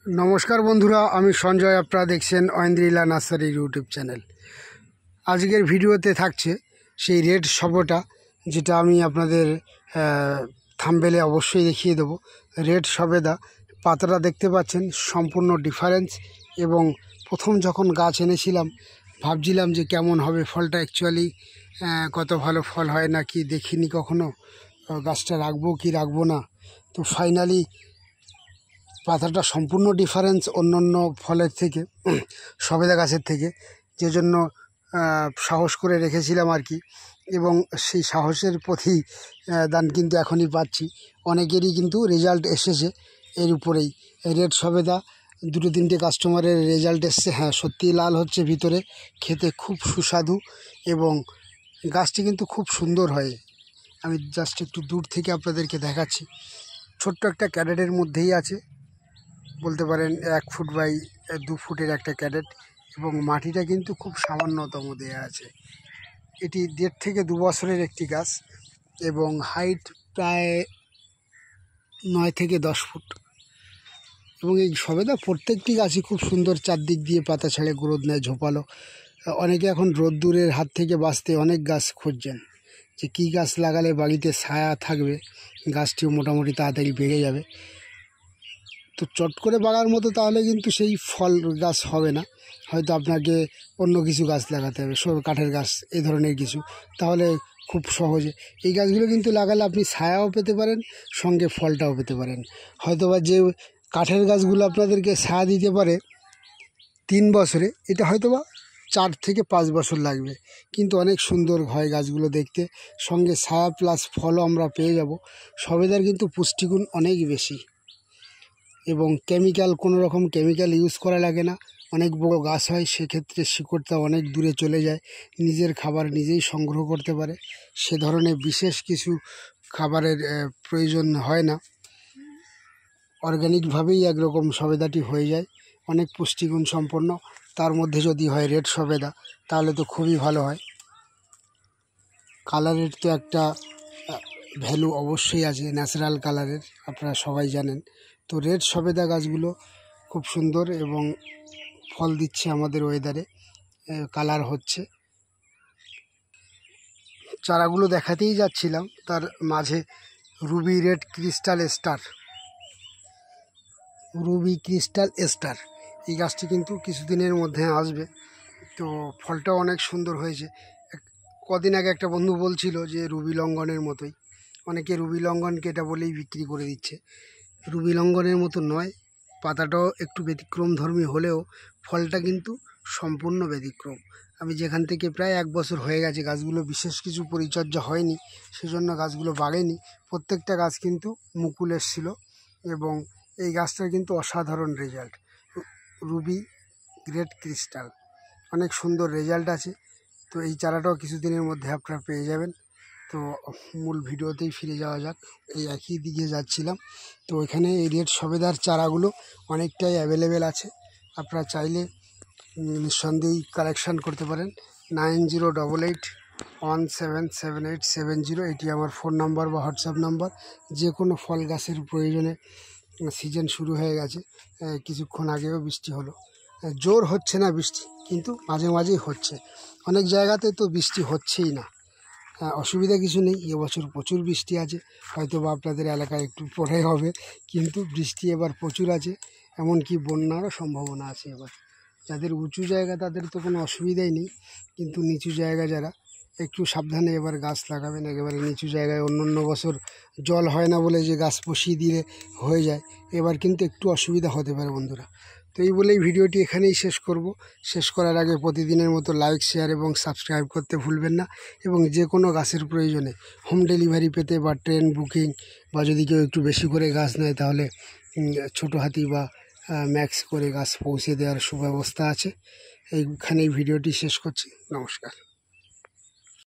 नमस्कार बंधुरा आमी संजय आपनारा देखছেন ঐন্দ্রিলা নার্সারি ইউটিউব চ্যানেল। আজকের ভিডিওতে থাকছে সেই রেড সবেদা যেটা আমি আপনাদের থাম্বনেলে অবশ্যই দেখিয়ে দেব। রেড সবেদা পাতাটা দেখতে পাচ্ছেন সম্পূর্ণ ডিফারেন্স, এবং প্রথম যখন গাছ এনেছিলাম ভাবছিলাম যে কেমন হবে ফলটা, অ্যাকচুয়ালি কত ভালো ফল হয় নাকি দেখিনি কখনো, গাছটা রাখবো কি রাখবো না। তো ফাইনালি পাতাটা সম্পূর্ণ ডিফারেন্স অন্যান্য ফলের থেকে, সবেদা গাছের থেকে, যে জন্য সাহস করে রেখেছিলাম আর কি। এবং সেই সাহসের প্রতিদান কিন্তু এখনই পাচ্ছি। অনেকেরই কিন্তু রেজাল্ট এসেছে এর উপরেই। রেড সবেদা দুটো তিনটে কাস্টমারের রেজাল্ট এসছে, হ্যাঁ সত্যিই লাল হচ্ছে ভিতরে, খেতে খুব সুস্বাদু এবং গাছটি কিন্তু খুব সুন্দর হয়। আমি জাস্ট একটু দূর থেকে আপনাদেরকে দেখাচ্ছি। ছোট্ট একটা ক্যারেটের মধ্যেই আছে, বলতে পারেন 1 ফুট বাই 2 ফুটের একটা ক্যারেট, এবং মাটিটা কিন্তু খুব সামান্যতম দেওয়া আছে। এটি 1.5 থেকে 2 বছরের একটি গাছ, এবং হাইট প্রায় 9 থেকে 10 ফুট। এবং এই সবেদা প্রত্যেকটি গাছই খুব সুন্দর, চারদিক দিয়ে পাতা ছেড়ে গ্রোথ নেয় ঝোপালো। অনেকে এখন রোদ্দুরের হাত থেকে বাঁচতে অনেক গাছ খুঁজছেন যে কী গাছ লাগালে বাড়িতে ছায়া থাকবে, গাছটিও মোটামুটি তাড়াতাড়ি বেড়ে যাবে। তো চট করে বাগার মতো তাহলে কিন্তু সেই ফল গাছ হবে না, হয়তো আপনাকে অন্য কিছু গাছ লাগাতে হবে, কাঠের গাছ এই ধরনের কিছু, তাহলে খুব সহজে এই গাছগুলো কিন্তু লাগালে আপনি ছায়াও পেতে পারেন, সঙ্গে ফলটাও পেতে পারেন। হয়তোবা যে কাঠের গাছগুলো আপনাদেরকে ছায়া দিতে পারে 3 বছরে, এটা হয়তোবা 4 থেকে 5 বছর লাগবে, কিন্তু অনেক সুন্দর হয় গাছগুলো দেখতে, সঙ্গে ছায়া প্লাস ফলও আমরা পেয়ে যাব। সবেদার কিন্তু পুষ্টিগুণ অনেক বেশি, এবং কেমিক্যাল, কোনো রকম কেমিক্যাল ইউজ করা লাগে না। অনেক বড় গাছ হয়, সেক্ষেত্রে শিকড়টা অনেক দূরে চলে যায়, নিজের খাবার নিজেই সংগ্রহ করতে পারে, সে ধরনের বিশেষ কিছু খাবারের প্রয়োজন হয় না। অর্গ্যানিকভাবেই একরকম সবেদাটি হয়ে যায়, অনেক পুষ্টিগুণ সম্পন্ন। তার মধ্যে যদি হয় রেড সবেদা তাহলে তো খুবই ভালো হয়। কালারের তো একটা ভ্যালু অবশ্যই আছে, ন্যাচারাল কালারের, আপনারা সবাই জানেন। তো রেড সবেদা গাছগুলো খুব সুন্দর এবং ফল দিচ্ছে আমাদের ওয়েদারে, কালার হচ্ছে। চারাগুলো দেখাতেই যাচ্ছিলাম, তার মাঝে Ruby red crystal star, Ruby crystal star এই গাছটি কিন্তু কিছুদিনের মধ্যে আসবে। তো ফলটাও অনেক সুন্দর হয়েছে। কদিন আগে একটা বন্ধু বলছিল যে রুবি লঙ্ঘনের মতোই, অনেকে রুবি লঙ্ঘনকে এটা বলেই বিক্রি করে দিচ্ছে। রুবি লঙ্ঘনের মতো নয়, পাতাটাও একটু ব্যতিক্রমধর্মী হলেও ফলটা কিন্তু সম্পূর্ণ ব্যতিক্রম। আমি যেখান থেকে প্রায় 1 বছর হয়ে গেছে, গাছগুলো বিশেষ কিছু পরিচর্যা হয়নি, সেজন্য গাছগুলো বাড়েনি। প্রত্যেকটা গাছ কিন্তু মুকুল এসেছিল, এবং এই গাছটার কিন্তু অসাধারণ রেজাল্ট। রুবি রেড ক্রিস্টাল অনেক সুন্দর রেজাল্ট আছে। তো এই চারাটাও কিছুদিনের মধ্যে আপনারা পেয়ে যাবেন। তো মূল ভিডিওতেই ফিরে যাওয়া যাক। এই একই দিকে যাচ্ছিলাম, তো এখানে এই রেড সবেদার চারাগুলো অনেকটাই অ্যাভেলেবেল আছে, আপনারা চাইলে নিঃসন্দেহেই কালেকশান করতে পারেন। 9088177870 এটি আমার ফোন নাম্বার বা হোয়াটসঅ্যাপ নাম্বার। যে কোনো ফল গাছের প্রয়োজনে, সিজন শুরু হয়ে গেছে, কিছুক্ষণ আগেও বৃষ্টি হলো, জোর হচ্ছে না বৃষ্টি, কিন্তু মাঝে মাঝেই হচ্ছে। অনেক জায়গাতে তো বৃষ্টি হচ্ছেই না, অসুবিধা কিছু নেই। এবছর প্রচুর বৃষ্টি আছে, হয়তো বা আপনাদের এলাকায় একটু পরে হবে, কিন্তু বৃষ্টি এবার প্রচুর আছে, এমনকি বন্যারও সম্ভাবনা আছে এবার। যাদের উঁচু জায়গা তাদের তো কোনো অসুবিধাই নেই, কিন্তু নিচু জায়গা যারা, একটু সাবধানে এবার গাছ লাগাবেন। একেবারে নিচু জায়গায় অন্য বছর জল হয় না বলে যে গাছ বসিয়ে দিলে হয়ে যায়, এবার কিন্তু একটু অসুবিধা হতে পারে বন্ধুরা। তো এই বলেই ভিডিওটি এখানেই শেষ করব। শেষ করার আগে প্রতিদিনের মতো লাইক, শেয়ার এবং সাবস্ক্রাইব করতে ভুলবেন না। এবং যে কোনো গাছের প্রয়োজনে হোম ডেলিভারি পেতে বা ট্রেন বুকিং, বা যদি কেউ একটু বেশি করে গাছ নেয় তাহলে ছোটো হাতি বা ম্যাক্স করে গাছ পৌঁছে দেওয়ার সুব্যবস্থা আছে। এইখানেই ভিডিওটি শেষ করছি। নমস্কার।